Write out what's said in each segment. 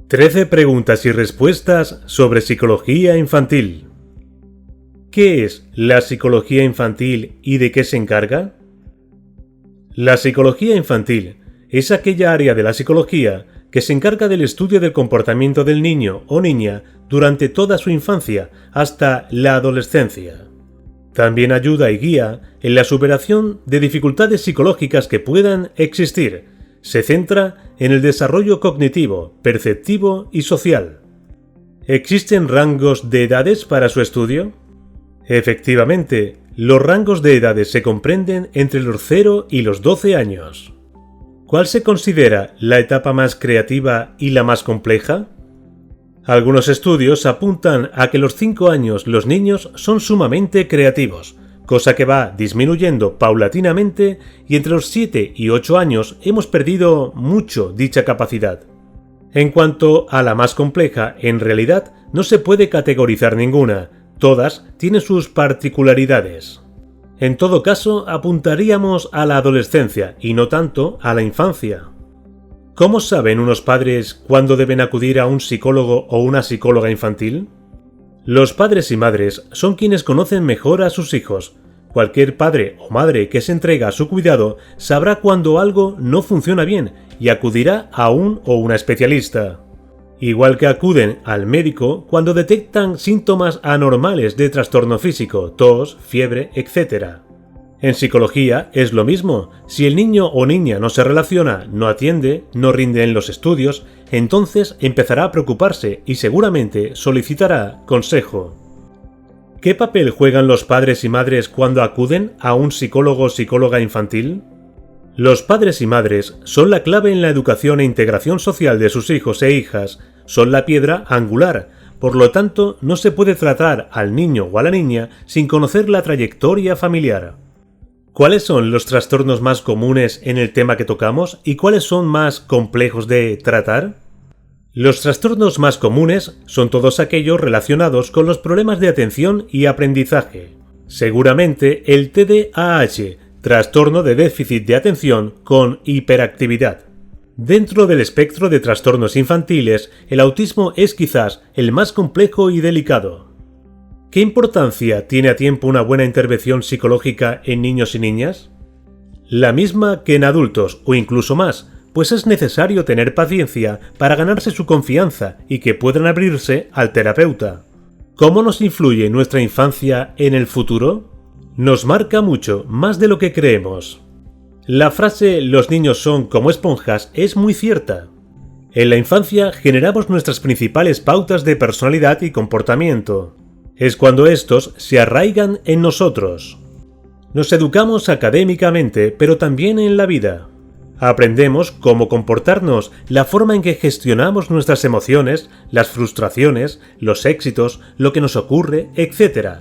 13 preguntas y respuestas sobre psicología infantil. ¿Qué es la psicología infantil y de qué se encarga? La psicología infantil es aquella área de la psicología que se encarga del estudio del comportamiento del niño o niña durante toda su infancia hasta la adolescencia. También ayuda y guía en la superación de dificultades psicológicas que puedan existir. Se centra en el desarrollo cognitivo, perceptivo y social. ¿Existen rangos de edades para su estudio? Efectivamente, los rangos de edades se comprenden entre los 0 y los 12 años. ¿Cuál se considera la etapa más creativa y la más compleja? Algunos estudios apuntan a que a los 5 años los niños son sumamente creativos, cosa que va disminuyendo paulatinamente y entre los 7 y 8 años hemos perdido mucho dicha capacidad. En cuanto a la más compleja, en realidad no se puede categorizar ninguna, todas tienen sus particularidades. En todo caso, apuntaríamos a la adolescencia y no tanto a la infancia. ¿Cómo saben unos padres cuándo deben acudir a un psicólogo o una psicóloga infantil? Los padres y madres son quienes conocen mejor a sus hijos. Cualquier padre o madre que se entrega a su cuidado sabrá cuando algo no funciona bien y acudirá a un o una especialista. Igual que acuden al médico cuando detectan síntomas anormales de trastorno físico, tos, fiebre, etc. En psicología es lo mismo. Si el niño o niña no se relaciona, no atiende, no rinde en los estudios, entonces empezará a preocuparse y seguramente solicitará consejo. ¿Qué papel juegan los padres y madres cuando acuden a un psicólogo o psicóloga infantil? Los padres y madres son la clave en la educación e integración social de sus hijos e hijas, son la piedra angular, por lo tanto no se puede tratar al niño o a la niña sin conocer la trayectoria familiar. ¿Cuáles son los trastornos más comunes en el tema que tocamos y cuáles son más complejos de tratar? Los trastornos más comunes son todos aquellos relacionados con los problemas de atención y aprendizaje. Seguramente el TDAH, trastorno de déficit de atención con hiperactividad. Dentro del espectro de trastornos infantiles, el autismo es quizás el más complejo y delicado. ¿Qué importancia tiene a tiempo una buena intervención psicológica en niños y niñas? La misma que en adultos o incluso más, pues es necesario tener paciencia para ganarse su confianza y que puedan abrirse al terapeuta. ¿Cómo nos influye nuestra infancia en el futuro? Nos marca mucho, más de lo que creemos. La frase «los niños son como esponjas» es muy cierta. En la infancia generamos nuestras principales pautas de personalidad y comportamiento. Es cuando estos se arraigan en nosotros. Nos educamos académicamente, pero también en la vida. Aprendemos cómo comportarnos, la forma en que gestionamos nuestras emociones, las frustraciones, los éxitos, lo que nos ocurre, etc.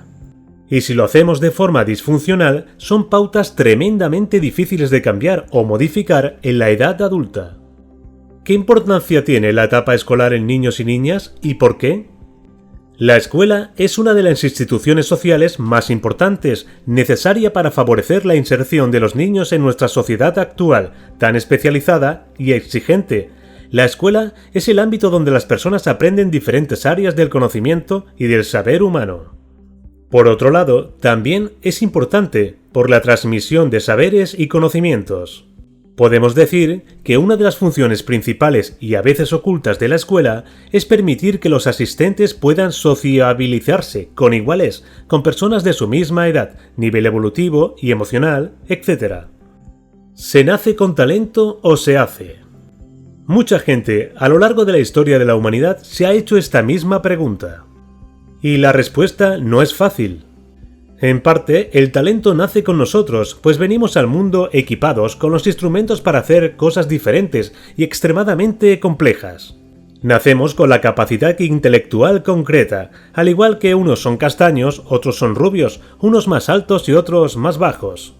Y si lo hacemos de forma disfuncional, son pautas tremendamente difíciles de cambiar o modificar en la edad adulta. ¿Qué importancia tiene la etapa escolar en niños y niñas y por qué? La escuela es una de las instituciones sociales más importantes, necesaria para favorecer la inserción de los niños en nuestra sociedad actual, tan especializada y exigente. La escuela es el ámbito donde las personas aprenden diferentes áreas del conocimiento y del saber humano. Por otro lado, también es importante por la transmisión de saberes y conocimientos. Podemos decir que una de las funciones principales y a veces ocultas de la escuela es permitir que los asistentes puedan sociabilizarse con iguales, con personas de su misma edad, nivel evolutivo y emocional, etc. ¿Se nace con talento o se hace? Mucha gente a lo largo de la historia de la humanidad se ha hecho esta misma pregunta. Y la respuesta no es fácil. En parte, el talento nace con nosotros, pues venimos al mundo equipados con los instrumentos para hacer cosas diferentes y extremadamente complejas. Nacemos con la capacidad intelectual concreta, al igual que unos son castaños, otros son rubios, unos más altos y otros más bajos.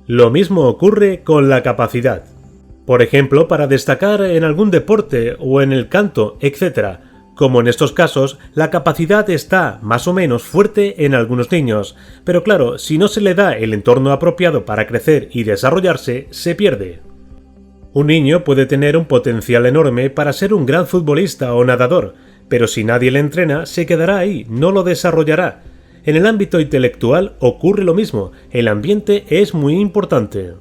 Lo mismo ocurre con la capacidad. Por ejemplo, para destacar en algún deporte o en el canto, etc., como en estos casos, la capacidad está más o menos fuerte en algunos niños, pero claro, si no se le da el entorno apropiado para crecer y desarrollarse, se pierde. Un niño puede tener un potencial enorme para ser un gran futbolista o nadador, pero si nadie le entrena, se quedará ahí, no lo desarrollará. En el ámbito intelectual ocurre lo mismo, el ambiente es muy importante.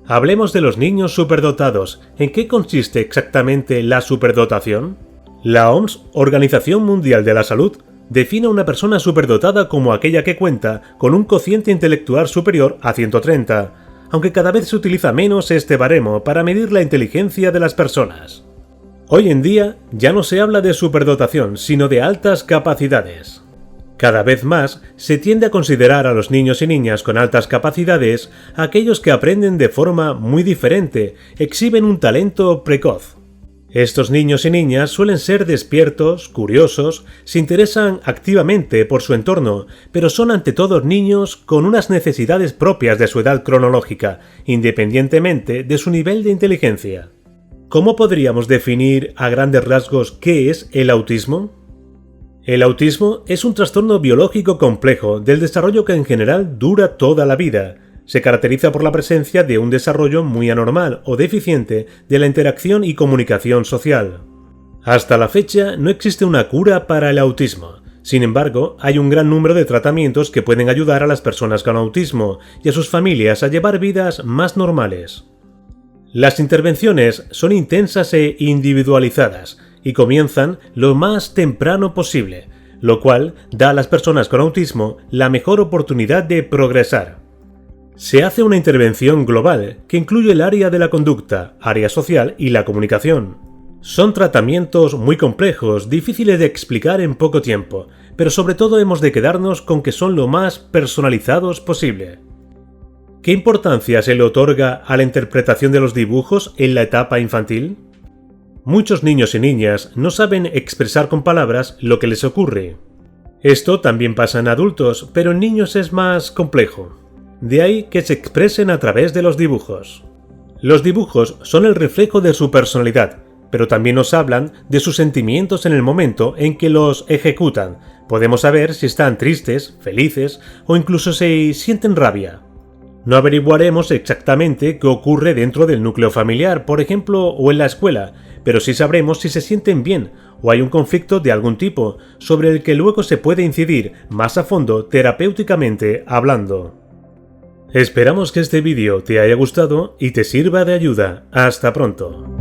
Hablemos de los niños superdotados. ¿En qué consiste exactamente la superdotación? La OMS, Organización Mundial de la Salud, define a una persona superdotada como aquella que cuenta con un cociente intelectual superior a 130, aunque cada vez se utiliza menos este baremo para medir la inteligencia de las personas. Hoy en día ya no se habla de superdotación, sino de altas capacidades. Cada vez más se tiende a considerar a los niños y niñas con altas capacidades aquellos que aprenden de forma muy diferente, exhiben un talento precoz. Estos niños y niñas suelen ser despiertos, curiosos, se interesan activamente por su entorno, pero son ante todo niños con unas necesidades propias de su edad cronológica, independientemente de su nivel de inteligencia. ¿Cómo podríamos definir a grandes rasgos qué es el autismo? El autismo es un trastorno biológico complejo del desarrollo que en general dura toda la vida. Se caracteriza por la presencia de un desarrollo muy anormal o deficiente de la interacción y comunicación social. Hasta la fecha no existe una cura para el autismo. Sin embargo, hay un gran número de tratamientos que pueden ayudar a las personas con autismo y a sus familias a llevar vidas más normales. Las intervenciones son intensas e individualizadas y comienzan lo más temprano posible, lo cual da a las personas con autismo la mejor oportunidad de progresar. Se hace una intervención global que incluye el área de la conducta, área social y la comunicación. Son tratamientos muy complejos, difíciles de explicar en poco tiempo, pero sobre todo hemos de quedarnos con que son lo más personalizados posible. ¿Qué importancia se le otorga a la interpretación de los dibujos en la etapa infantil? Muchos niños y niñas no saben expresar con palabras lo que les ocurre. Esto también pasa en adultos, pero en niños es más complejo. De ahí que se expresen a través de los dibujos. Los dibujos son el reflejo de su personalidad, pero también nos hablan de sus sentimientos en el momento en que los ejecutan. Podemos saber si están tristes, felices o incluso si sienten rabia. No averiguaremos exactamente qué ocurre dentro del núcleo familiar, por ejemplo, o en la escuela, pero sí sabremos si se sienten bien o hay un conflicto de algún tipo, sobre el que luego se puede incidir más a fondo terapéuticamente hablando. Esperamos que este vídeo te haya gustado y te sirva de ayuda. Hasta pronto.